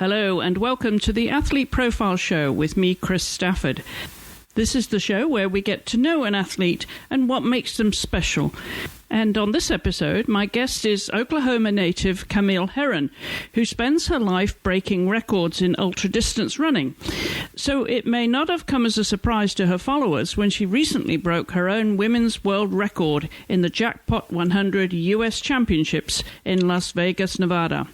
Hello and welcome to the Athlete Profile Show with me, Chris Stafford. This is the show where we get to know an athlete and what makes them special. And on this episode, my guest is Oklahoma native Camille Heron, who spends her life breaking records in ultra-distance running. So it may not have come as a surprise to her followers when she recently broke her own women's world record in the Jackpot 100 U.S. Championships in Las Vegas, Nevada.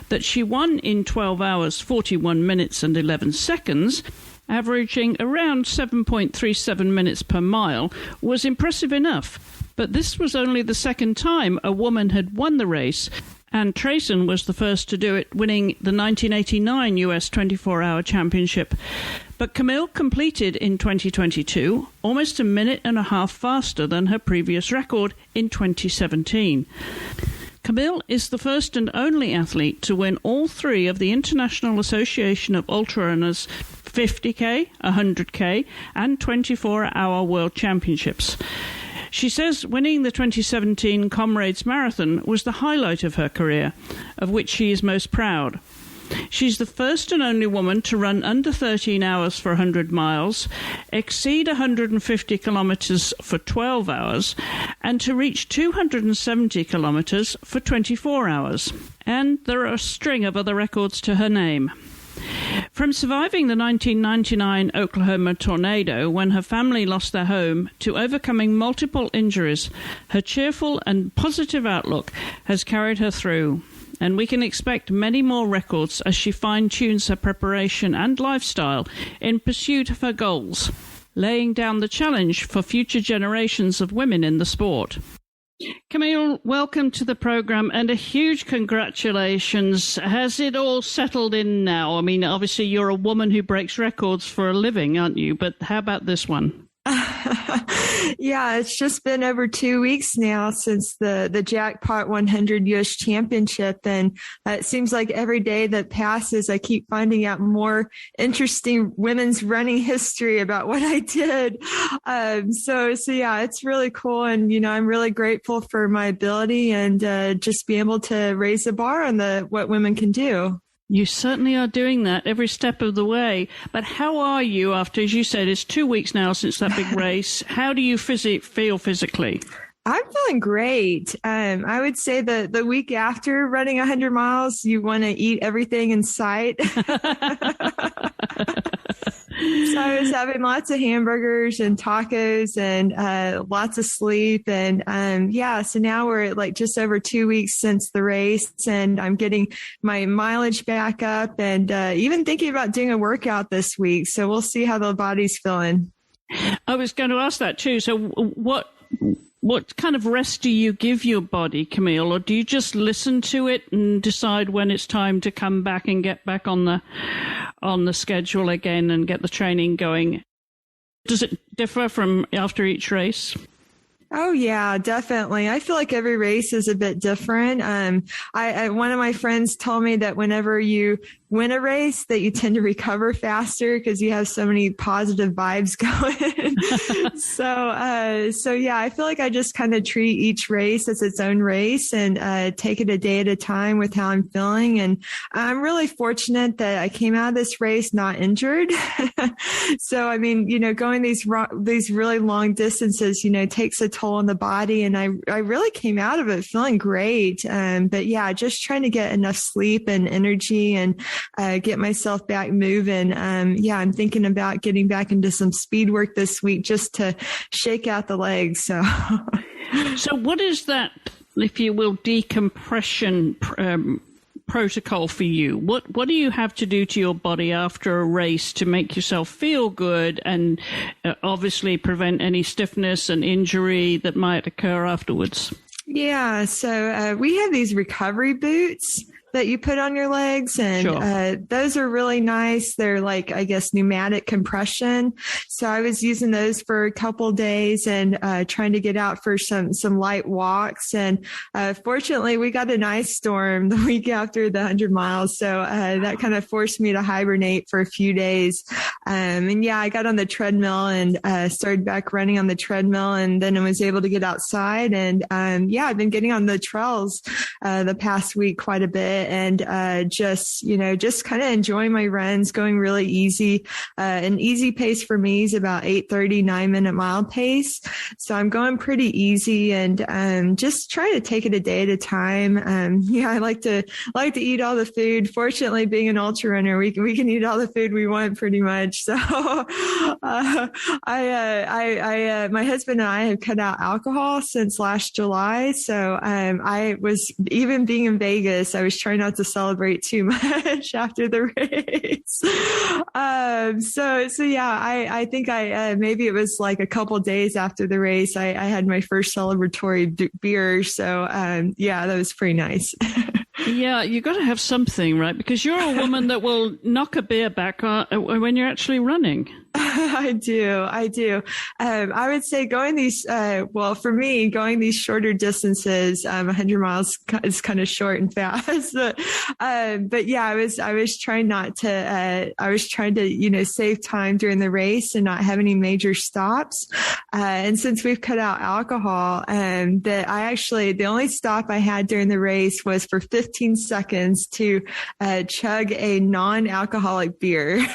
That she won in 12 hours, 41 minutes and 11 seconds, averaging around 7.37 minutes per mile, was impressive enough. But this was only the second time a woman had won the race, and Trason was the first to do it, winning the 1989 US 24-hour championship. But Camille completed in 2022 almost a minute and a half faster than her previous record in 2017. Camille is the first and only athlete to win all three of the International Association of Ultrarunners 50K, 100K, and 24-hour World Championships. She says winning the 2017 Comrades Marathon was the highlight of her career, of which she is most proud. She's the first and only woman to run under 13 hours for 100 miles, exceed 150 kilometers for 12 hours, and to reach 270 kilometers for 24 hours. And there are a string of other records to her name. From surviving the 1999 Oklahoma tornado when her family lost their home to overcoming multiple injuries, her cheerful and positive outlook has carried her through. And we can expect many more records as she fine-tunes her preparation and lifestyle in pursuit of her goals, laying down the challenge for future generations of women in the sport. Camille, welcome to the program and a huge congratulations. Has it all settled in now? I mean, obviously you're a woman who breaks records for a living, aren't you? But how about this one? Yeah, it's just been over 2 weeks now since the Jackpot 100 U.S. Championship. And it seems like every day that passes, I keep finding out more interesting women's running history about what I did. So yeah, it's really cool. And, I'm really grateful for my ability and just be able to raise the bar on what women can do. You certainly are doing that every step of the way. But how are you after, as you said, it's 2 weeks now since that big race? How do you feel physically? I'm feeling great. I would say the week after running 100 miles, you want to eat everything in sight. So I was having lots of hamburgers and tacos and lots of sleep. And so now we're at like just over 2 weeks since the race, and I'm getting my mileage back up and even thinking about doing a workout this week. So we'll see how the body's feeling. I was going to ask that too. So what kind of rest do you give your body, Camille, or do you just listen to it and decide when it's time to come back and get back on the schedule again and get the training going? Does it differ from after each race? Oh, yeah, definitely. I feel like every race is a bit different. One of my friends told me that whenever you win a race, that you tend to recover faster because you have so many positive vibes going. So yeah, I feel like I just kind of treat each race as its own race and take it a day at a time with how I'm feeling. And I'm really fortunate that I came out of this race not injured. So, I mean, going these really long distances, takes a toll on the body. And I really came out of it feeling great. But yeah, just trying to get enough sleep and energy and get myself back moving. I'm thinking about getting back into some speed work this week just to shake out the legs. So what is that, if you will, decompression protocol for you? What do you have to do to your body after a race to make yourself feel good and obviously prevent any stiffness and injury that might occur afterwards? Yeah, so we have these recovery boots that you put on your legs, and sure. Those are really nice. They're like, I guess, pneumatic compression. So I was using those for a couple days and trying to get out for some light walks. And fortunately, we got an ice storm the week after the 100 miles. So that kind of forced me to hibernate for a few days. And yeah, I got on the treadmill and started back running on the treadmill, and then I was able to get outside. And I've been getting on the trails the past week quite a bit. it and just kind of enjoying my runs, going really easy. An easy pace for me is about 8:30, 9-minute mile pace. So I'm going pretty easy and just trying to take it a day at a time. I like to eat all the food. Fortunately, being an ultra runner, we can eat all the food we want pretty much. So my husband and I have cut out alcohol since last July. So I was, even being in Vegas, I was trying not to celebrate too much after the race. I think maybe it was like a couple days after the race, I had my first celebratory beer. So that was pretty nice. Yeah, you got to have something, right? Because you're a woman that will knock a beer back when you're actually running. I do. I would say going these, for me, going these shorter distances, 100 miles is kind of short and fast. But yeah, I was trying to, save time during the race and not have any major stops. And since we've cut out alcohol, the only stop I had during the race was for 15 seconds to, chug a non-alcoholic beer.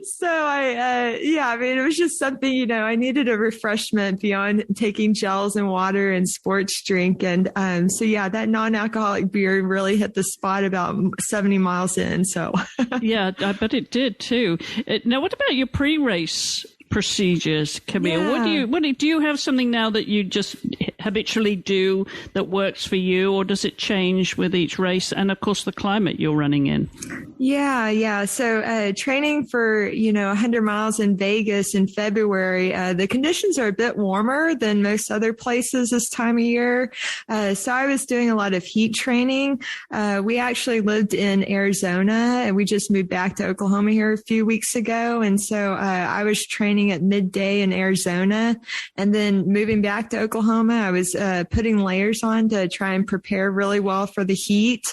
So it was just something, I needed a refreshment beyond taking gels and water and sports drink. And, that non-alcoholic beer really hit the spot about 70 miles in. So yeah, I bet it did too. Now, what about your pre-race procedures, Camille? Yeah. Do you have something now that you just habitually do that works for you, or does it change with each race and of course the climate you're running in? Yeah. So training for 100 miles in Vegas in February, the conditions are a bit warmer than most other places this time of year. So I was doing a lot of heat training. We actually lived in Arizona and we just moved back to Oklahoma here a few weeks ago, and so I was training at midday in Arizona, and then moving back to Oklahoma, I was putting layers on to try and prepare really well for the heat.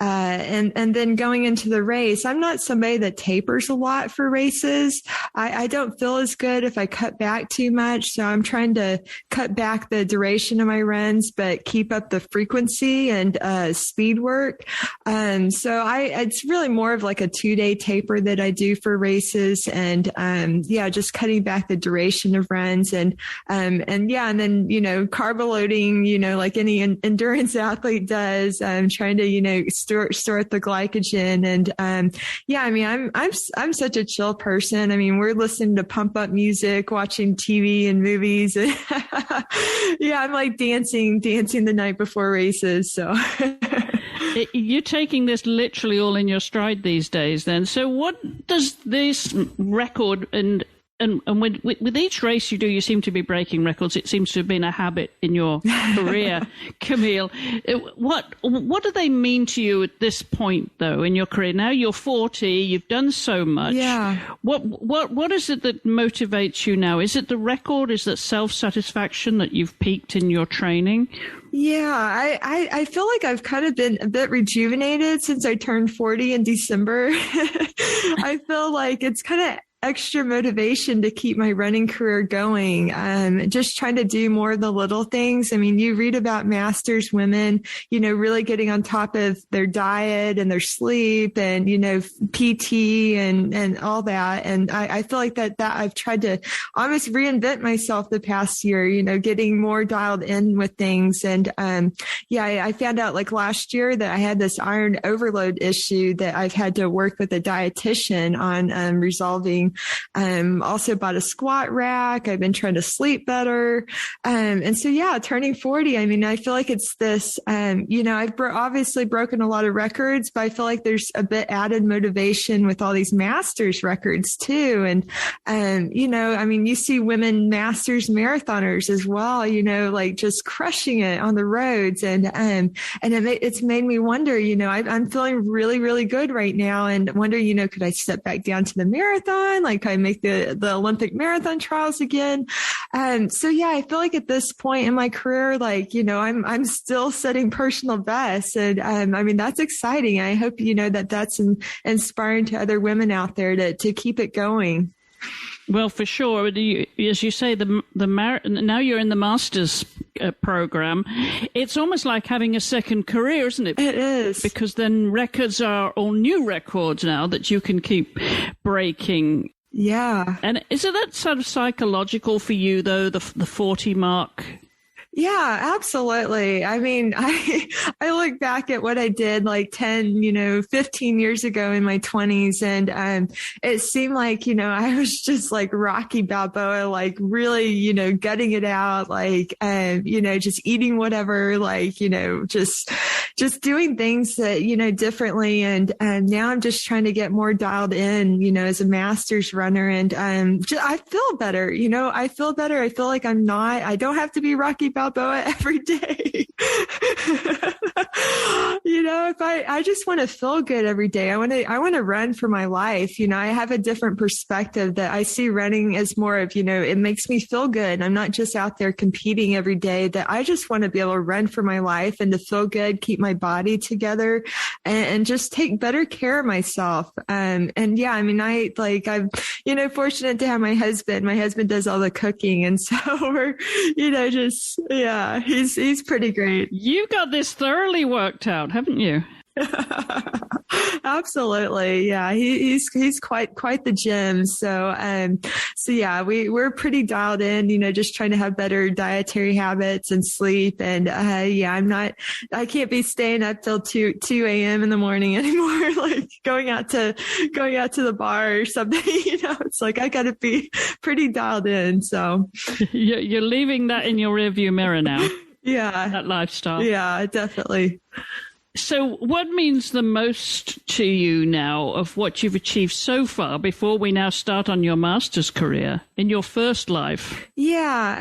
And then going into the race, I'm not somebody that tapers a lot for races. I don't feel as good if I cut back too much. So I'm trying to cut back the duration of my runs, but keep up the frequency and speed work. It's really more of like a 2-day taper that I do for races, and just cutting back the duration of runs and then carb loading, like any endurance athlete does, trying to store the glycogen. And I'm such a chill person. I mean, we're listening to pump up music, watching TV and movies. I'm like dancing the night before races. So you're taking this literally all in your stride these days then. So what does this record and with each race you do, you seem to be breaking records. It seems to have been a habit in your career, Camille. What do they mean to you at this point, though, in your career? Now you're 40, you've done so much. Yeah. What is it that motivates you now? Is it the record? Is it self-satisfaction that you've peaked in your training? Yeah, I feel like I've kind of been a bit rejuvenated since I turned 40 in December. I feel like it's kind of extra motivation to keep my running career going. Just trying to do more of the little things. I mean, you read about masters women, really getting on top of their diet and their sleep and, PT and all that. And I feel like that I've tried to almost reinvent myself the past year, getting more dialed in with things. And, I found out like last year that I had this iron overload issue that I've had to work with a dietitian on, resolving. Also bought a squat rack. I've been trying to sleep better. Turning 40, I mean, I feel like it's this, I've obviously broken a lot of records, but I feel like there's a bit added motivation with all these masters records too. And, you see women masters marathoners as well, like just crushing it on the roads. And it's made me wonder, I'm feeling really, really good right now and wondering, could I step back down to the marathon? Like, I make the Olympic marathon trials again. I feel like at this point in my career, like, I'm still setting personal bests. And that's exciting. I hope, that's inspiring to other women out there to keep it going. Well, for sure. As you say, now you're in the master's program. It's almost like having a second career, isn't it? It is. Because then records are all new records now that you can keep breaking. Yeah. And is it that sort of psychological for you, though, the 40 mark? Yeah, absolutely. I mean, I look back at what I did like 10, 15 years ago in my 20s, and it seemed like, I was just like Rocky Balboa, like really, gutting it out, like, just eating whatever, like, just doing things that, differently. And now I'm just trying to get more dialed in, as a master's runner. And I feel better, I feel better. I feel like I don't have to be Rocky Balboa every day. If I just want to feel good every day. I want to run for my life. I have a different perspective that I see running as more of, it makes me feel good. I'm not just out there competing every day, that I just want to be able to run for my life and to feel good, keep my body together, and just take better care of myself. I'm, fortunate to have my husband. My husband does all the cooking. And so we're, yeah, he's pretty great. You got this thoroughly worked out, haven't you? Absolutely. Yeah. He's quite the gym. So yeah, we're pretty dialed in, just trying to have better dietary habits and sleep. And, I can't be staying up till 2 a.m. in the morning anymore, like going out to the bar or something, it's like, I gotta be pretty dialed in. So you're leaving that in your rearview mirror now. Yeah. That lifestyle. Yeah, definitely. So what means the most to you now of what you've achieved so far before we now start on your master's career in your first life? Yeah,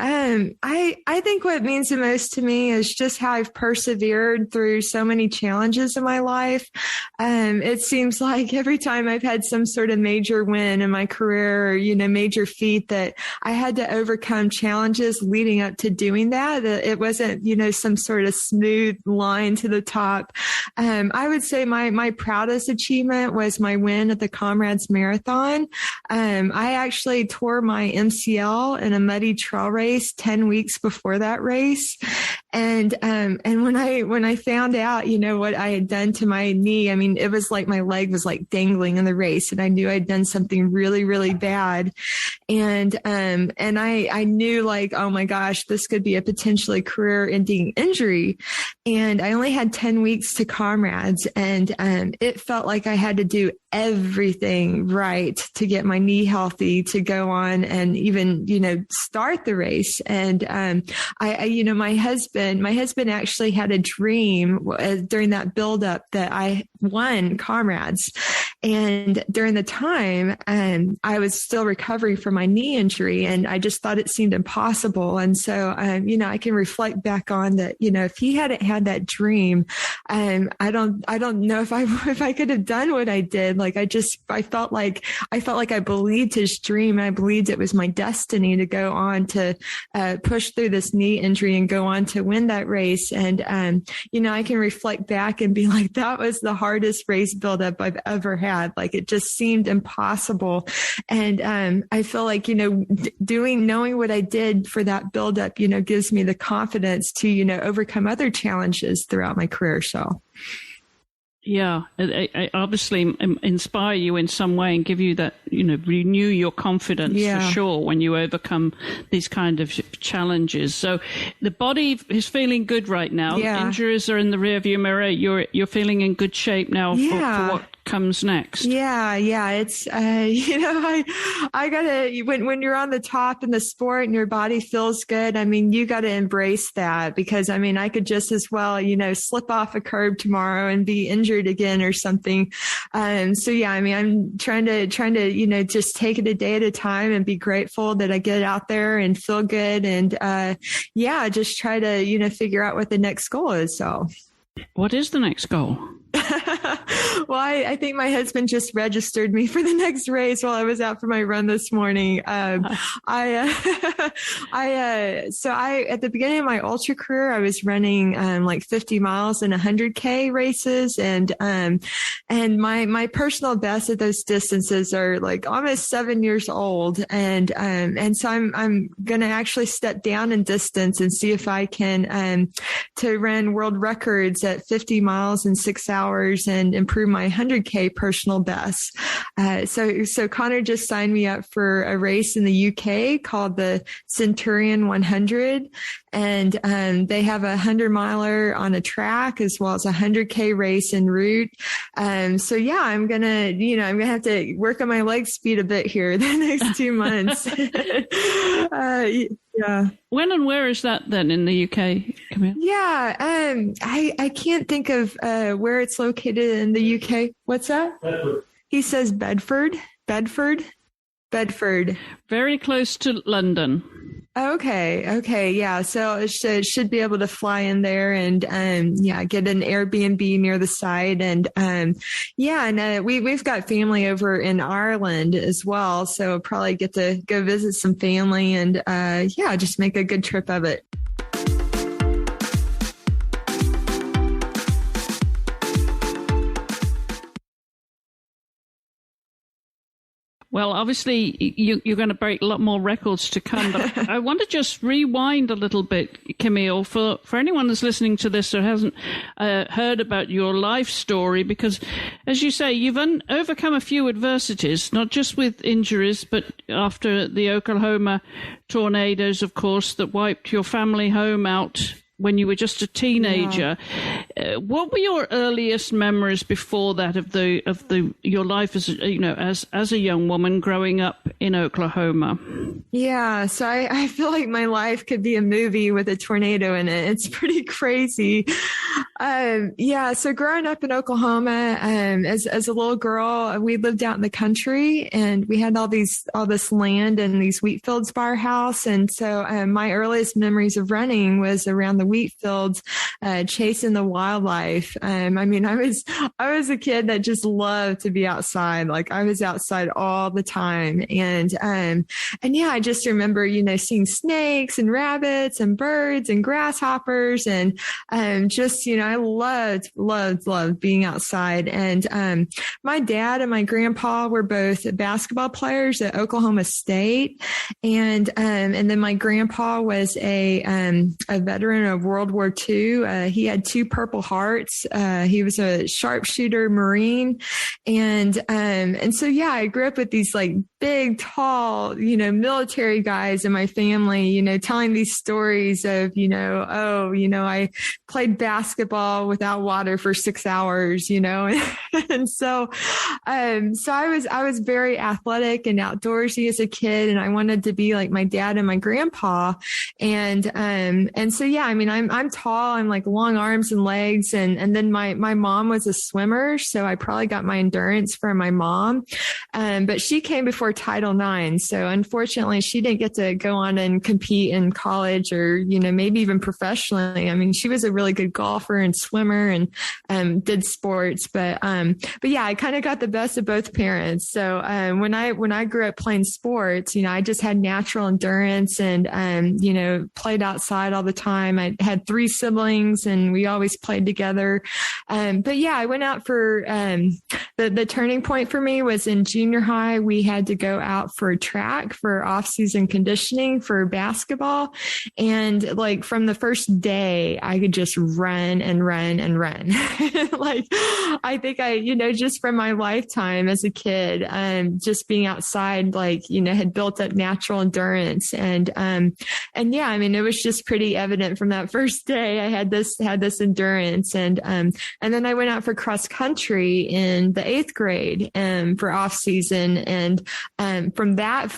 I think what means the most to me is just how I've persevered through so many challenges in my life. It seems like every time I've had some sort of major win in my career or, major feat, that I had to overcome challenges leading up to doing that. It wasn't, some sort of smooth line to the top. I would say my proudest achievement was my win at the Comrades Marathon. I actually tore my MCL in a muddy trail race 10 weeks before that race. And when I found out, what I had done to my knee, I mean, it was like my leg was like dangling in the race, and I knew I'd done something really, really bad. And I knew, like, oh my gosh, this could be a potentially career-ending injury. And I only had 10 weeks to Comrades, and it felt like I had to do everything right to get my knee healthy to go on and even, start the race. And my husband actually had a dream during that buildup that I won Comrades. And during the time, I was still recovering from my knee injury, and I just thought it seemed impossible. And so, I can reflect back on that, if he hadn't had that dream, I don't know if I could have done what I did. Like, I felt like I believed his dream. I believed it was my destiny to go on to, push through this knee injury and go on to win that race. And, I can reflect back and be like, that was the hardest race buildup I've ever had. Like, it just seemed impossible. And, I feel like, knowing what I did for that buildup, gives me the confidence to, overcome other challenges throughout my career. So. Yeah, I obviously inspire you in some way and give you that, renew your confidence for sure when you overcome these kind of challenges. So the body is feeling good right now. Yeah. Injuries are in the rearview mirror. You're feeling in good shape now for what comes next. Yeah. It's, I gotta, when you're on the top in the sport and your body feels good, I mean, you gotta embrace that, because I could just as well, slip off a curb tomorrow and be injured again or something. So yeah, I'm trying to, just take it a day at a time and be grateful that I get out there and feel good. And, just try to, figure out what the next goal is. So. What is the next goal? Well, I think my husband just registered me for the next race while I was out for my run this morning. At the beginning of my ultra career, I was running like 50 miles and 100K races, and my personal best at those distances are like almost 7 years old, and so I'm gonna actually step down in distance and see if I can to run world records at 50 miles in 6 hours and improve my 100K personal best. So Connor just signed me up for a race in the UK called the Centurion 100. And they have a 100-miler on a track as well as a 100K race en route. So yeah, I'm gonna have to work on my leg speed a bit here the next 2 months. Yeah. When and where is that then in the UK, Camille? Yeah, I can't think of where it's located in the UK. What's that? Bedford. He says Bedford. Very close to London. Okay. Yeah. So it should be able to fly in there and, get an Airbnb near the site. And, we've got family over in Ireland as well. So probably get to go visit some family and, just make a good trip of it. Well, obviously, you're going to break a lot more records to come, but I want to just rewind a little bit, Camille, for anyone that's listening to this or hasn't heard about your life story, because, as you say, you've overcome a few adversities, not just with injuries, but after the Oklahoma tornadoes, of course, that wiped your family home out when you were just a teenager. Yeah. What were your earliest memories before that of your life as a young woman growing up in Oklahoma? Yeah, so I feel like my life could be a movie with a tornado in it. It's pretty crazy. So growing up in Oklahoma, as a little girl, we lived out in the country and we had all this land and these wheat fields by our house. And so my earliest memories of running was around the wheat fields, chasing the wildlife. I was a kid that just loved to be outside. Like I was outside all the time. And I just remember, seeing snakes and rabbits and birds and grasshoppers and, I loved being outside. And, my dad and my grandpa were both basketball players at Oklahoma State. And then my grandpa was a veteran of World War II. He had 2 Purple Hearts. He was a sharpshooter Marine. And so, I grew up with these like big, tall, military guys in my family, telling these stories of, I played basketball without water for 6 hours, and so I was very athletic and outdoorsy as a kid, and I wanted to be like my dad and my grandpa. And so, I'm tall, I'm like long arms and legs. And then my mom was a swimmer. So I probably got my endurance from my mom. But she came before Title IX. So unfortunately she didn't get to go on and compete in college or, maybe even professionally. I mean, she was a really good golfer and swimmer and did sports, but I kind of got the best of both parents. So, when I grew up playing sports, I just had natural endurance and, played outside all the time. I had 3 siblings and we always played together. I went out for, the turning point for me was in junior high. We had to go out for track for off-season conditioning for basketball. And like from the first day, I could just run and run and run. Like, I think just from my lifetime as a kid, just being outside, had built up natural endurance. And it was just pretty evident from that first day. I had this endurance. And then I went out for cross country in the 8th grade, for off season. And, from that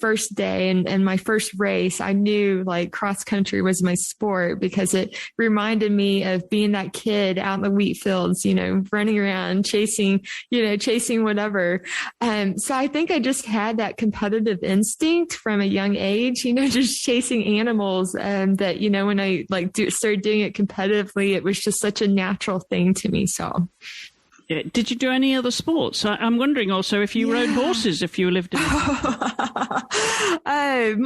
first day and my first race, I knew like cross country was my sport because it reminded me of being that kid out in the wheat fields, running around, chasing whatever. So I think I just had that competitive instinct from a young age, just chasing animals. That, when I started doing it competitively, it was just such a natural thing to me. So. did you do any other sports? I'm wondering also if you rode horses, if you lived in.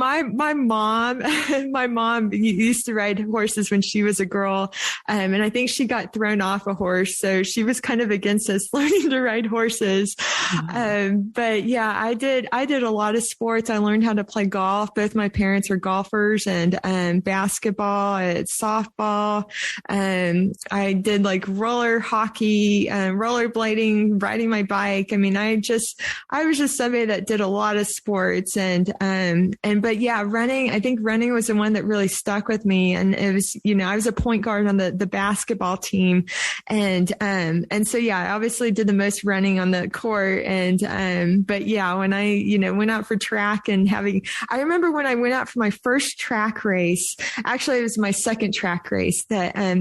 My mom used to ride horses when she was a girl, and I think she got thrown off a horse, so she was kind of against us learning to ride horses. But yeah, I did a lot of sports. I learned how to play golf. Both my parents were golfers, and basketball, softball. I did like roller hockey, rollerblading, riding my bike. I mean, I was just somebody that did a lot of sports, but yeah, running, I think running was the one that really stuck with me. And it was, I was a point guard on the basketball team. And so, yeah, I obviously did the most running on the court. But yeah, when I, went out for track I remember when I went out for my first track race, actually it was my second track race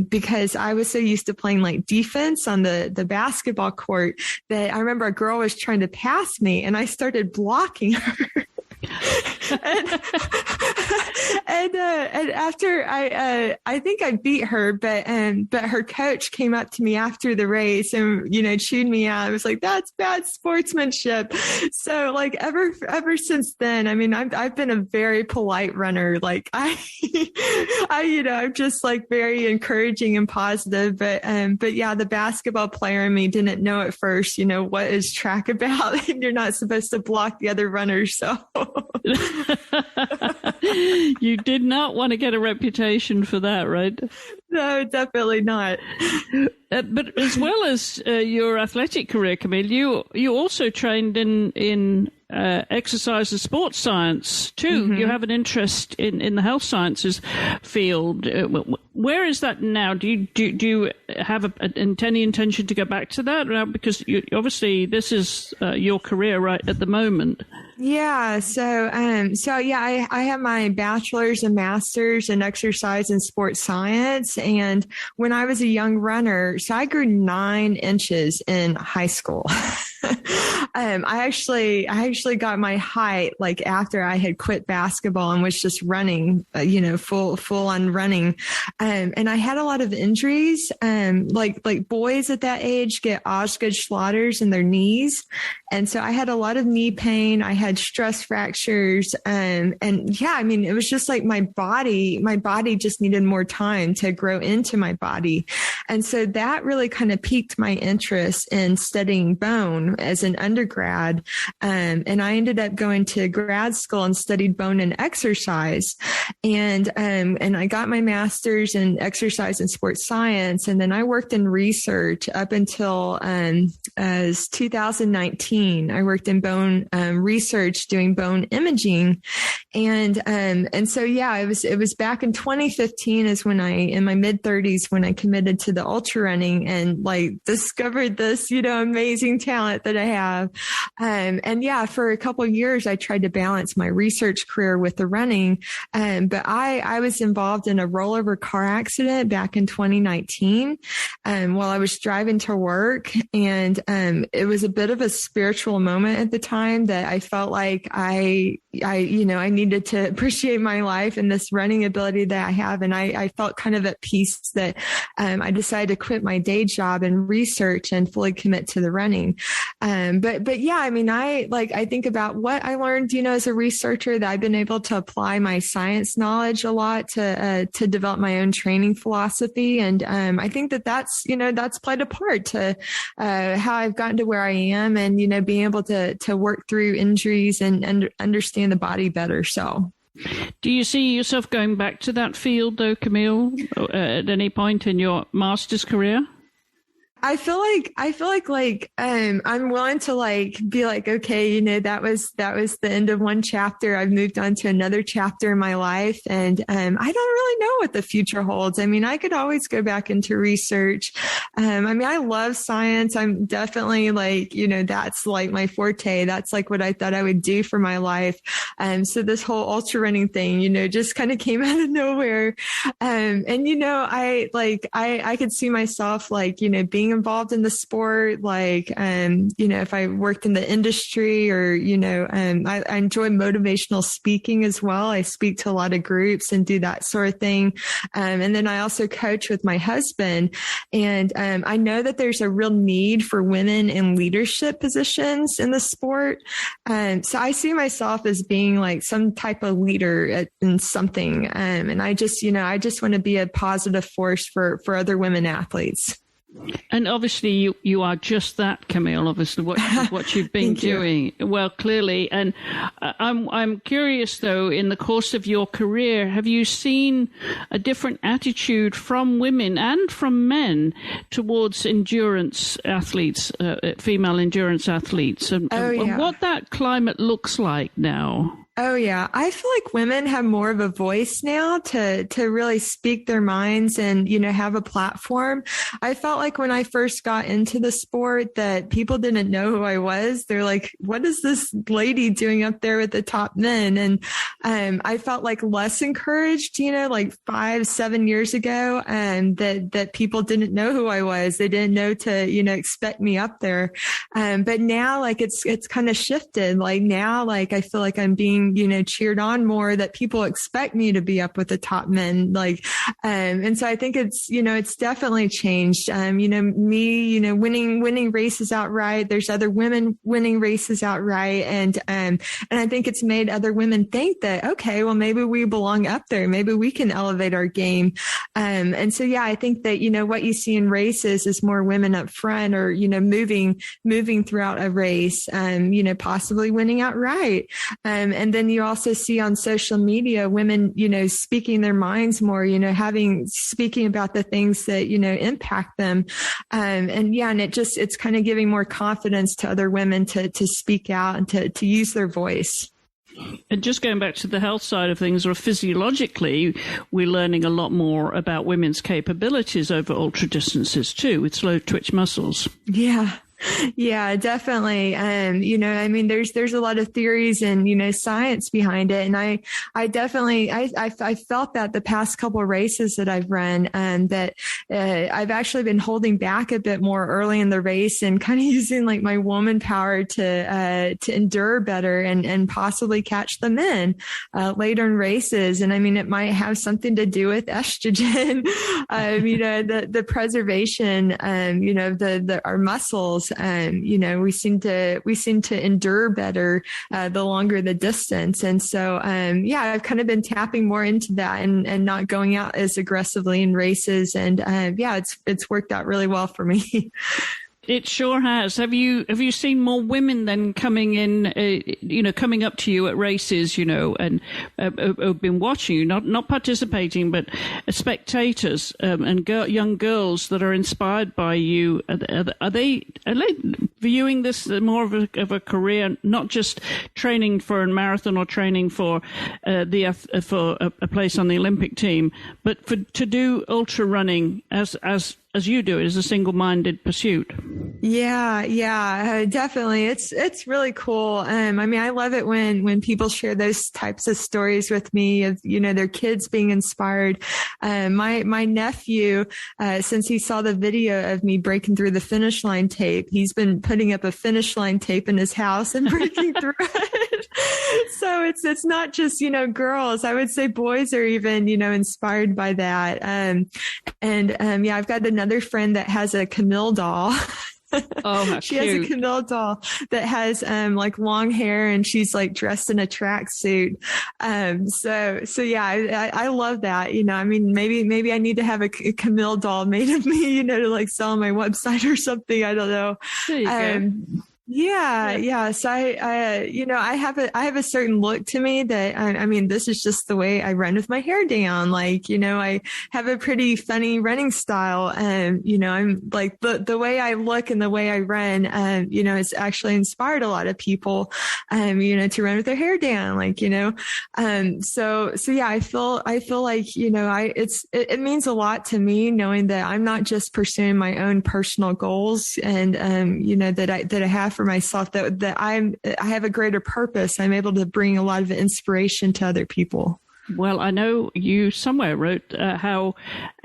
because I was so used to playing like defense on the basketball court that I remember a girl was trying to pass me and I started blocking her. and after I think I beat her, but her coach came up to me after the race and, chewed me out. I was like, that's bad sportsmanship. So like ever since then, I mean, I've been a very polite runner. Like I'm just like very encouraging and positive, but yeah, the basketball player in me didn't know at first, what is track about? You're not supposed to block the other runners. So you did not want to get a reputation for that, right? No, definitely not. But as well as your athletic career, Camille, you also trained in exercise and sports science too. Mm-hmm. You have an interest in the health sciences field. Where is that now? Do you have any intention to go back to that now? Because obviously this is your career right at the moment. Yeah. So yeah, I have my bachelor's and master's in exercise and sports science. And when I was a young runner, so I grew 9 inches in high school. I actually got my height like after I had quit basketball and was just running, full on running. And I had a lot of injuries. Like boys at that age get Osgood Schlatter's in their knees. And so I had a lot of knee pain. I had stress fractures. And yeah, I mean, it was just like my body just needed more time to grow into my body. And so that really kind of piqued my interest in studying bone as an undergrad. And I ended up going to grad school and studied bone and exercise. And I got my master's in exercise and sports science. And then I worked in research up until 2019. I worked in bone research doing bone imaging. And so, yeah, it was back in 2015 is when in my mid 30s, when I committed to the ultra running and like discovered this, amazing talent that I have. And yeah, for a couple of years, I tried to balance my research career with the running. But I was involved in a rollover car accident back in 2019 while I was driving to work. And it was a bit of a spiritual moment at the time that I felt like I needed to appreciate my life and this running ability that I have. And I felt kind of at peace that I decided to quit my day job and research and fully commit to the running. But yeah, I mean, I think about what I learned, as a researcher, that I've been able to apply my science knowledge a lot to develop my own training philosophy. And I think that's played a part to how I've gotten to where I am and, being able to work through injuries and understand the body better. So. Do you see yourself going back to that field, though, Camille, at any point in your master's career? I feel like I'm willing to be like, okay, that was the end of one chapter. I've moved on to another chapter in my life, and I don't really know what the future holds. I mean, I could always go back into research. I mean, I love science. I'm definitely that's like my forte. That's like what I thought I would do for my life. So this whole ultra running thing, just kind of came out of nowhere. I could see myself being being involved in the sport. Like, if I worked in the industry or, I enjoy motivational speaking as well. I speak to a lot of groups and do that sort of thing. And then I also coach with my husband. And I know that there's a real need for women in leadership positions in the sport. So I see myself as being like some type of leader in something. And I just want to be a positive force for other women athletes. And obviously you are just that, Camille, obviously what you've been doing. Well, clearly. And I'm curious, though, in the course of your career, have you seen a different attitude from women and from men towards endurance athletes, female endurance athletes, and what that climate looks like now? Oh, yeah. I feel like women have more of a voice now to really speak their minds and, have a platform. I felt like when I first got into the sport that people didn't know who I was. They're like, what is this lady doing up there with the top men? And I felt like less encouraged, like 5-7 years ago, and that people didn't know who I was. They didn't know to, expect me up there. But now, like, it's kind of shifted. Like now, like, I feel like I'm being cheered on more, that people expect me to be up with the top men. Like, and so I think it's definitely changed. Me, winning races outright. There's other women winning races outright. And I think it's made other women think that, okay, well, maybe we belong up there. Maybe we can elevate our game. And so, yeah, I think that, what you see in races is more women up front or, moving throughout a race, possibly winning outright. And then you also see on social media women, speaking their minds more, speaking about the things that, impact them. And it's kind of giving more confidence to other women to speak out and to use their voice. And just going back to the health side of things, or physiologically, we're learning a lot more about women's capabilities over ultra distances too, with slow twitch muscles. Yeah. Yeah, definitely. There's a lot of theories and, science behind it. And I definitely felt that the past couple of races that I've run, that I've actually been holding back a bit more early in the race and kind of using like my woman power to endure better and possibly catch them in later in races. And it might have something to do with estrogen, the preservation, our muscles. We seem to endure better the longer the distance. And so, I've kind of been tapping more into that and not going out as aggressively in races. And it's worked out really well for me. It sure has. Have you seen more women then coming in, coming up to you at races, and have been watching you, not participating, but spectators and young girls that are inspired by you? Are they viewing this more of a career, not just training for a marathon or training for for a place on the Olympic team, but to do ultra running as you do it as a single-minded pursuit? Yeah, definitely. It's really cool. I love it when people share those types of stories with me of, their kids being inspired. My nephew, since he saw the video of me breaking through the finish line tape, he's been putting up a finish line tape in his house and breaking through it. So it's not just, girls. I would say boys are even, inspired by that. I've got another friend that has a Camille doll. Oh, how she cute. has a Camille doll that has like long hair and she's like dressed in a tracksuit. I love that. Maybe I need to have a Camille doll made of me, to like sell on my website or something. I don't know. There you go. Yeah. So I have a certain look to me that this is just the way I run with my hair down. Like, I have a pretty funny running style. I'm like the way I look and the way I run, it's actually inspired a lot of people, to run with their hair down. Like, I feel like, it means a lot to me knowing that I'm not just pursuing my own personal goals and, that I have for myself, that I have a greater purpose. I'm able to bring a lot of inspiration to other people. Well, I know you somewhere wrote how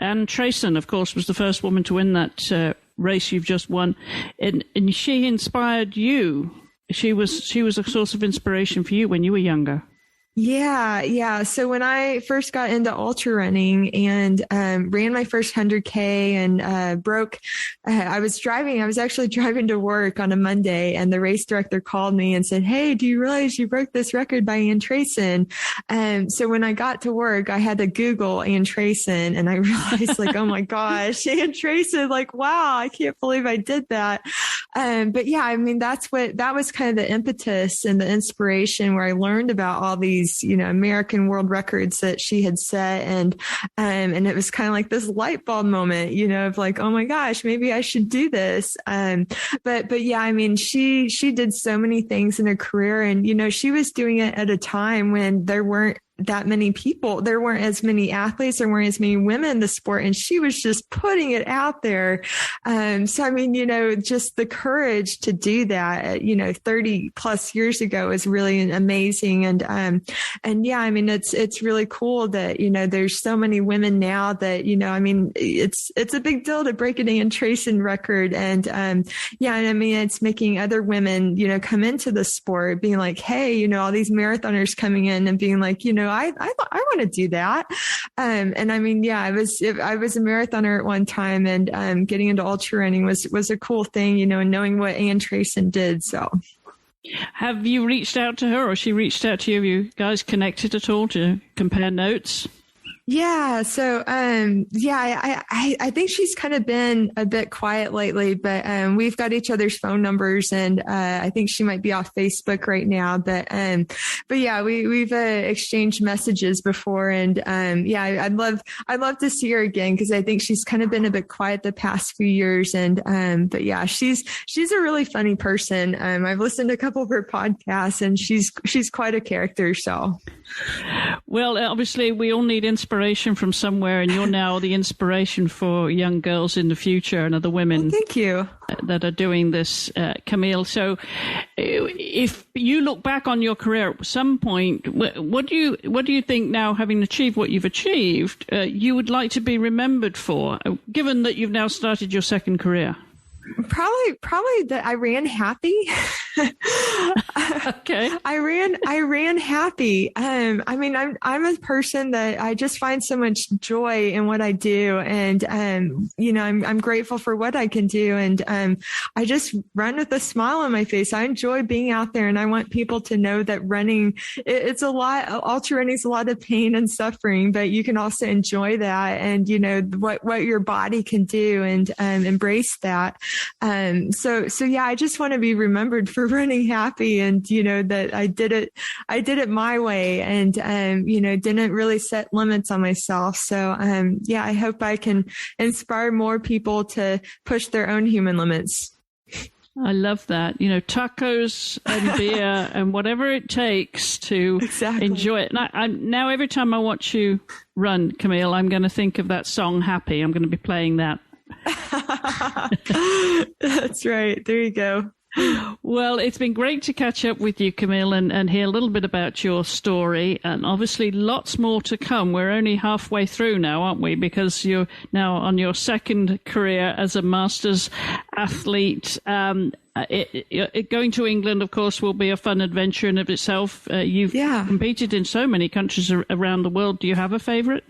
Trason, of course, was the first woman to win that race you've just won, and she inspired you. She was a source of inspiration for you when you were younger. Yeah. So when I first got into ultra running and ran my first 100K and I was actually driving to work on a Monday, and the race director called me and said, "Hey, do you realize you broke this record by Trason?" So when I got to work, I had to Google Trason, and I realized, like, oh my gosh, Trason, like, wow, I can't believe I did that. But yeah, I mean, that was kind of the impetus and the inspiration where I learned about all these, American world records that she had set. And it was kind of like this light bulb moment, of like, oh my gosh, maybe I should do this. But yeah, I mean, she did so many things in her career, and, she was doing it at a time when there weren't that many people. There weren't as many athletes. There weren't as many women in the sport, and she was just putting it out there. So, I mean, just the courage to do that, 30 plus years ago is really amazing. And yeah, I mean, it's really cool that, there's so many women now that, I mean, it's a big deal to break an Trason record. And, yeah, I mean, it's making other women, come into the sport being like, hey, all these marathoners coming in and being like, I want to do that. And I mean, yeah, I was a marathoner at one time, and getting into ultra running was a cool thing, and knowing what Trason did. So. Have you reached out to her, or she reached out to you? Have you guys connected at all to compare notes? Yeah. So, I think she's kind of been a bit quiet lately, but, we've got each other's phone numbers, and, I think she might be off Facebook right now, but yeah, we've exchanged messages before, and, yeah, I'd love to see her again, cause I think she's kind of been a bit quiet the past few years. And, but yeah, she's a really funny person. I've listened to a couple of her podcasts, and she's quite a character. So. Well, obviously we all need inspiration from somewhere, and you're now the inspiration for young girls in the future and other women. Well, thank you. That are doing this, Camille. So if you look back on your career at some point, what do you think now, having achieved what you've achieved, you would like to be remembered for, given that you've now started your second career? Probably that I ran happy. Okay. I ran happy. I mean, I'm a person that I just find so much joy in what I do. And, I'm grateful for what I can do. And, I just run with a smile on my face. I enjoy being out there, and I want people to know that running, it's a lot, ultra running is a lot of pain and suffering, but you can also enjoy that, and, what your body can do, and, embrace that. So yeah, I just want to be remembered for running happy, and, that I did it my way, and, didn't really set limits on myself. So, yeah, I hope I can inspire more people to push their own human limits. I love that. Tacos and beer and whatever it takes to enjoy it. Now, every time I watch you run, Camille, I'm going to think of that song, Happy. I'm going to be playing that. That's right. There you go. Well, it's been great to catch up with you, Camille, and hear a little bit about your story. And obviously lots more to come. We're only halfway through now, aren't we? Because you're now on your second career as a masters athlete. Going to England, of course, will be a fun adventure in of itself. You've competed in so many countries around the world. Do you have a favorite?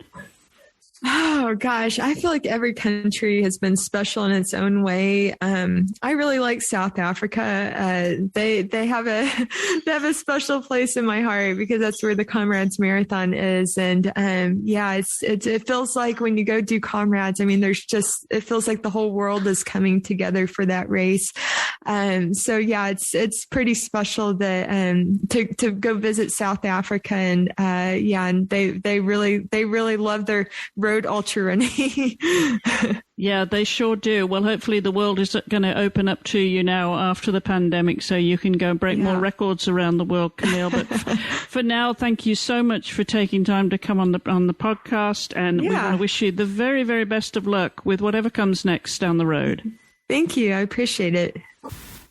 Oh gosh, I feel like every country has been special in its own way. I really like South Africa. They have a special place in my heart because that's where the Comrades Marathon is. And it feels like when you go do Comrades, I mean, it feels like the whole world is coming together for that race. So yeah, it's pretty special that to go visit South Africa, and and they really love their road ultra running. Yeah, they sure do. Well, hopefully the world is going to open up to you now after the pandemic, so you can go and break more records around the world, Camille. But for now, thank you so much for taking time to come on the podcast, and we want to wish you the very, very best of luck with whatever comes next down the road. Thank you. I appreciate it.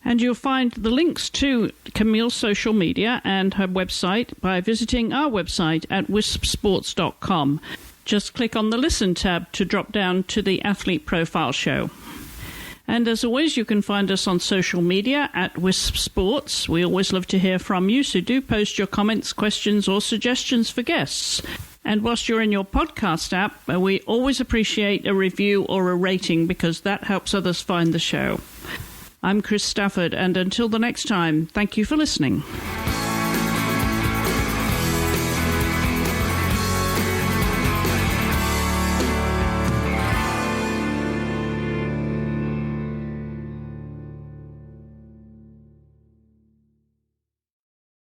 And you'll find the links to Camille's social media and her website by visiting our website at wispsports.com. Just click on the Listen tab to drop down to the Athlete Profile Show. And as always, you can find us on social media at Wisp Sports. We always love to hear from you, so do post your comments, questions, or suggestions for guests. And whilst you're in your podcast app, we always appreciate a review or a rating because that helps others find the show. I'm Chris Stafford, and until the next time, thank you for listening.